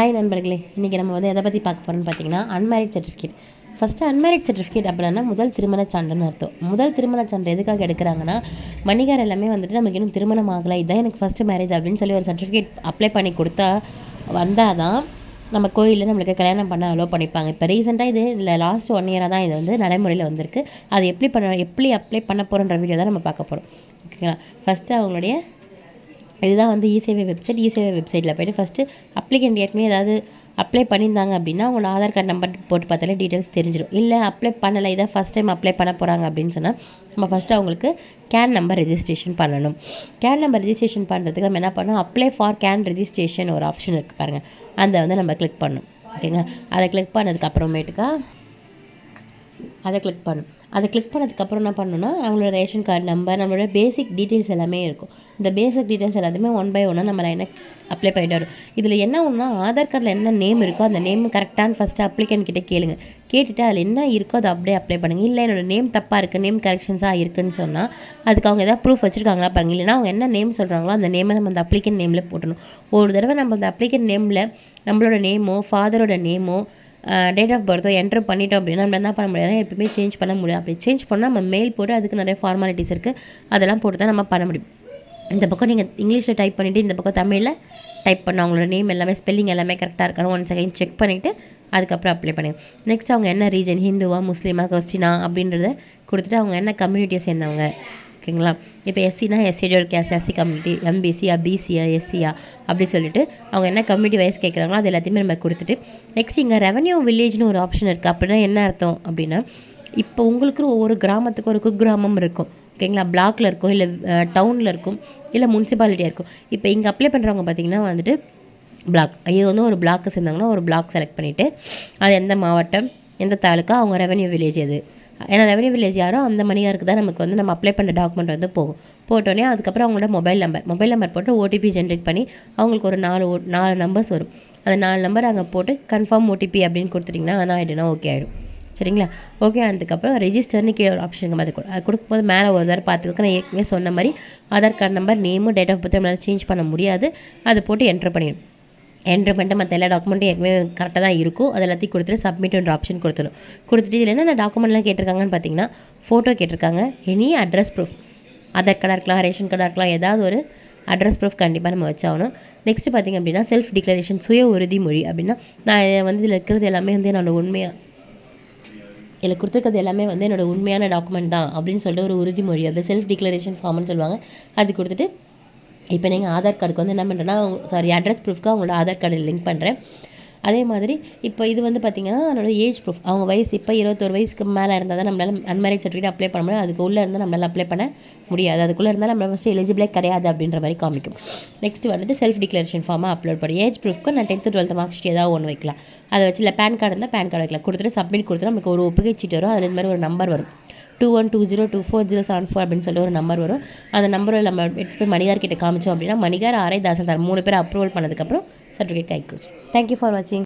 Hi நண்பர்களே, இன்றைக்கி நம்ம வந்து எதை பற்றி பார்க்க போகிறோம்னு பார்த்தீங்கன்னா unmarried certificate. First unmarried certificate அப்படின்னா முதல் திருமண சான்றுன்னு அர்த்தம். முதல் திருமண சான்று எதுக்காக எடுக்கிறாங்கன்னா, மணிகார் எல்லாமே வந்துட்டு நமக்கு இன்னும் திருமணம் ஆகலை, இதுதான் எனக்கு ஃபஸ்ட்டு மேரேஜ் அப்படின்னு சொல்லி ஒரு சர்டிஃபிகேட் அப்ளை பண்ணி கொடுத்தா வந்தால் தான் நம்ம கோயிலில் நம்மளுக்கு கல்யாணம் பண்ண அலோவ் பண்ணிப்பாங்க. இப்போ ரீசெண்டாக இதில் லாஸ்ட் 1 இயராக தான் இது வந்து நடைமுறையில் வந்திருக்கு. அது எப்படி அப்ளை பண்ண போகிறோன்ற வீடியோ தான் நம்ம பார்க்க போகிறோம். ஓகேங்களா? ஃபஸ்ட்டு அவங்களுடைய இதுதான் வந்து இசேவை வெப்சைட்டில் போய்ட்டு ஃபஸ்ட்டு அப்ளிகண்ட் ஏற்கனவே ஏதாவது அப்ளை பண்ணியிருந்தாங்க அப்படின்னா அவங்களோட ஆதார் கார்டு நம்பர் போட்டு பார்த்தாலே டீட்டெயில்ஸ் தெரிஞ்சிடும். இல்லை அப்ளை பண்ணலை, இதான் ஃபஸ்ட் டைம் அப்ளை பண்ண போகிறாங்க அப்படின்னு சொன்னால் நம்ம ஃபஸ்ட்டு அவங்களுக்கு கேன் நம்பர் ரெஜிஸ்ட்ரேஷன் பண்ணணும். கேன் நம்பர் ரெஜிஸ்ட்ரேஷன் பண்ணுறதுக்கு நம்ம என்ன பண்ணணும், அப்ளை ஃபார் கேன் ரெஜிஸ்ட்ரேஷன் ஒரு ஆப்ஷன் இருக்குது பாருங்கள், அதை வந்து நம்ம கிளிக் பண்ணணும். ஓகேங்க, அதை கிளிக் பண்ணதுக்கப்புறமேட்டுக்கா அதை கிளிக் பண்ணதுக்கப்புறம் என்ன பண்ணணும்னா அவங்களோட ரேஷன் கார்டு நம்பர், நம்மளோட பேசிக் டீட்டெயில்ஸ் எல்லாமே இருக்கும். இந்த பேசிக் டீட்டெயில்ஸ் எல்லாத்தையுமே 1 by 1 நம்ம என்ன அப்ளை பண்ணிட்டு வரும். இதில் என்ன ஒன்றுனா ஆதார் கார்டில் என்ன நேம் இருக்கோ அந்த நேம் கரெக்டான ஃபஸ்ட்டு அப்ளிகண்ட் கிட்டே கேட்டுட்டு அதில் என்ன இருக்கோ அதை அப்படியே அப்ளை பண்ணுங்கள். இல்லை என்னோடய நேம் தப்பாக இருக்குது, நேம் கரெக்ஷன்ஸாக இருக்குதுன்னு சொன்னால் அதுக்கு அவங்க எதாவது ப்ரூஃப் வச்சுருக்காங்களா பாருங்கள். இல்லைனா அவங்க என்ன நேம் சொல்கிறாங்களோ அந்த நேமை நம்ம அந்த அப்ளிகண்ட் நேமில் போட்டணும். ஒரு தடவை நம்ம அந்த அப்ளிகண்ட் நேமில் நம்மளோட நேமோ ஃபாதரோட நேமோ டேட் ஆஃப் பர்த்தோ என்ட்ரு பண்ணிட்டோம் அப்படின்னா நம்ம என்ன பண்ண முடியாது, எப்பவுமே சேஞ்ச் பண்ண முடியாது. அப்படி சேஞ்ச் பண்ணால் நம்ம மெயில் போட்டு அதுக்கு நிறைய ஃபார்மாலிட்டிஸ் இருக்குது, அதெல்லாம் போட்டு தான் நம்ம பண்ண முடியும். இந்த பக்கம் நீங்கள் இங்கிலீஷில் டைப் பண்ணிவிட்டு இந்த பக்கம் தமிழில் டைப் பண்ண அவங்களோட நேம் எல்லாமே ஸ்பெல்லிங் எல்லாமே கரெக்டாக இருக்கான்னு 1 செகண்ட் செக் பண்ணிவிட்டு அதுக்கப்புறம் அப்ளை பண்ணுங்க. நெக்ஸ்ட் அவங்க என்ன ரீஜன், ஹிந்துவா முஸ்லீமா கிறிஸ்டினா அப்படின்றத கொடுத்துட்டு அவங்க என்ன கம்யூனிட்டியை சேர்ந்தவங்க. ஓகேங்களா? இப்போ எஸ்சினா எஸ்சியோட கேஸ், எஸ்சி கம்யூனிட்டி, எம்பிசியா பிசியா எஸ்சியா அப்படி சொல்லிட்டு அவங்க என்ன கம்யூனிட்டி வைஸ் கேட்குறாங்களோ அது எல்லாத்தையுமே நம்ம கொடுத்துட்டு நெக்ஸ்ட் இங்கே ரெவன்யூ வில்லேஜ்னு ஒரு ஆப்ஷன் இருக்குது. அப்படின்னா என்ன அர்த்தம் அப்படின்னா, இப்போ உங்களுக்கு ஒவ்வொரு கிராமத்துக்கு ஒரு குக்கிராமம் இருக்கும். ஓகேங்களா? பிளாக்ல இருக்கும், இல்லை டவுனில் இருக்கும், இல்லை முனிசிபாலிட்டியாக இருக்கும். இப்போ இங்கே அப்ளை பண்ணுறவங்க பார்த்திங்கன்னா வந்துட்டு பிளாக், இது வந்து ஒரு பிளாக்கு சேர்ந்தாங்கன்னா ஒரு பிளாக் செலக்ட் பண்ணிவிட்டு அது எந்த மாவட்டம் எந்த தாலுக்கா அவங்க ரெவன்யூ வில்லேஜ் எது, ஏன்னா ரெவன்யூ வில்லேஜ் யாரோ அந்த மணிகாருக்கு தான் நமக்கு வந்து நம்ம அப்ளை பண்ணுற டாக்குமெண்ட் வந்து போட்டோன்னே அதுக்கப்புறம் அவங்களோட மொபைல் நம்பர் போட்டு ஓடிபி ஜென்ரேட் பண்ணி அவங்களுக்கு ஒரு 4 நம்பர்ஸ் வரும். அந்த 4 நம்பர் அங்கே போட்டு கன்ஃபார்ம் ஓடிபி அப்படின்னு கொடுத்துட்டிங்கன்னா ஆனால் ஆகிடுனா ஓகே ஆகிடும். சரிங்களா? ஓகே ஆனதுக்கப்புறம் ரெஜிஸ்டர்னு கீழே ஒரு ஆப்ஷன் மாதிரி அது கொடுக்கும்போது மேலே ஒரு தடவை பார்த்துக்க நான் ஏற்கனவே சொன்ன மாதிரி Aadhaar card number name date of birth நம்மளால் சேஞ்ச் பண்ண முடியாது, அதை போட்டு என்ட்ரு பண்ணிடும். என்ட்ரு பண்ணிட்டு மற்ற எல்லா டாக்குமெண்ட்டும் ஏற்கனவே கரெக்டாக தான் இருக்கும், அது எல்லாத்தையும் கொடுத்துட்டு சப்மிட்ன்ற ஆப்ஷன் கொடுத்துட்டு இதில் என்னென்ன டாக்குமெண்ட்லாம் கேட்டிருக்காங்கன்னு பார்த்தீங்கன்னா ஃபோட்டோ கேட்டிருக்காங்க, எனி அட்ரஸ் ப்ரூஃப், ஆதார் கார்டாக இருக்கலாம், ரேஷன் கார்டாக இருக்கலாம், ஏதாவது ஒரு அட்ரஸ் ப்ரூஃப் கண்டிப்பாக நம்ம வச்சாகணும். நெக்ஸ்ட்டு பார்த்திங்க அப்படின்னா செல்ஃப் டிக்ளரேஷன், சுய உறுதிமொழி. அப்படின்னா நான் வந்து இதில் இருக்கிறது எல்லாமே வந்து இதில் கொடுத்துருக்கிறது எல்லாமே வந்து என்னோடய உண்மையான டாக்குமெண்ட் தான் அப்படின்னு சொல்லிட்டு ஒரு உறுதிமொழி, அது செல்ஃப் டிக்ளரேஷன் ஃபார்ம்னு சொல்லுவாங்க. அது கொடுத்துட்டு இப்போ நீங்கள் ஆதார் கார்டுக்கு வந்து என்ன பண்ணுறேன்னா அட்ரஸ் ப்ரூஃப்க்கு அவங்களோட ஆதார் கார்டு லிங்க் பண்ணுறேன். அதே மாதிரி இப்போ இது வந்து பார்த்திங்கன்னா என்னோடய ஏஜ் ப்ரூஃப், அவங்க வயசு இப்போ 21 வயசுக்கு மேலே இருந்தால் தான் நம்மளால் அன்மேரிட் சர்டிஃபிகேட் அப்ளை பண்ண முடியும். அதுக்கு உள்ளே இருந்தால் நம்மளால் அப்ளை பண்ண முடியாது, அதுக்குள்ளே இருந்தால் நம்ம ஃபஸ்ட்டு எலிஜிபிளே கிடையாது அப்படின்ற மாதிரி காமிக்கும். நெக்ஸ்ட்டு வந்துட்டு செல்ஃப் டிக்ளரேஷன் ஃபார்மாக அப்லோட் பண்ணி ஏஜ் ப்ரூஃப்க்கு நான் 10th 12th மார்க் ஷீட் ஏதாவது ஒன்று வைக்கலாம், அதை வச்சு இல்லை பேன் கார்டு இருந்தால் பேன் கார்டு வைக்கலாம். கொடுத்துட்டு சப்மிட் கொடுத்துட்டு நமக்கு ஒரு ஒப்புகை சீட்டு வரும், அதில் இந்த மாதிரி ஒரு நம்பர் வரும் 21202474 அப்படின்னு சொல்லிட்டு ஒரு நம்பர் வரும். அந்த நம்பரை நம்ம எடுத்து போய் மணிகார் கிட்ட காமிச்சோம் அப்படின்னா மணிகார் ஆர்ஐ தாசில்தார் 3 பேர் அப்ரூவல் பண்ணதுக்கப்புறம் சர்டிஃபிகேட் கைக்கு வச்சிடும். தேங்க்யூ ஃபார் வாட்சிங்.